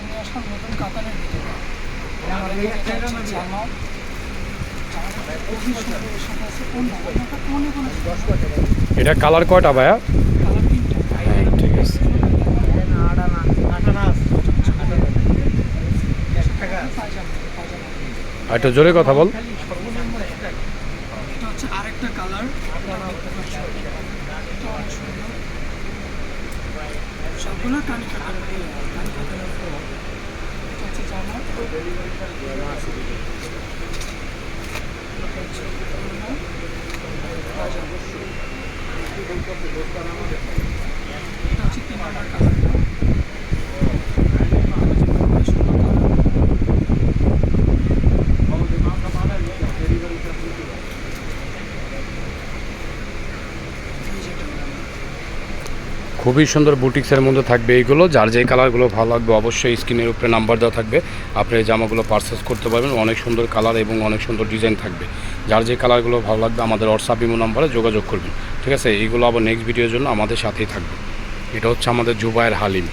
Collection নিয়ে আসলাম নতুন কাতানের ভিতরে। আমার এটা হচ্ছে জামা, খুবই সুন্দর। এর সাথে আছে ওড়না, ওড়নাটা অনেক অনেক সুন্দর। এটা কালার কয়টা ভাইয়া? কালার তিনটা। হ্যাঁ ঠিক আছে। পায়জামা, পায়জামা। আর একটু জোরে কথা বল। এটা হচ্ছে আরেকটা কালার, এটা অনেক সুন্দর। সবগুলো কানি কাতানের, কানি কাতানের উপর। এটা হচ্ছে জামা, এটা হচ্ছে ওড়না, পায়জামা। এটা হচ্ছে 3 নাম্বার কালারটা। খুবই সুন্দর বুটিক্সের মধ্যে থাকবে এইগুলো। যার যেই কালারগুলো ভালো লাগবে অবশ্যই স্ক্রিনের উপরে নাম্বার দেওয়া থাকবে, আপনি এই জামাগুলো পারচেস করতে পারবেন। অনেক সুন্দর কালার এবং অনেক সুন্দর ডিজাইন থাকবে। যার যে কালারগুলো ভালো লাগবে আমাদের হোয়াটসঅ্যাপ ইমো নাম্বারে যোগাযোগ করবেন। ঠিক আছে, এইগুলো আবার নেক্সট ভিডিওর জন্য আমাদের সাথেই থাকবে। এটা হচ্ছে আমাদের জুবায়ের হালিম।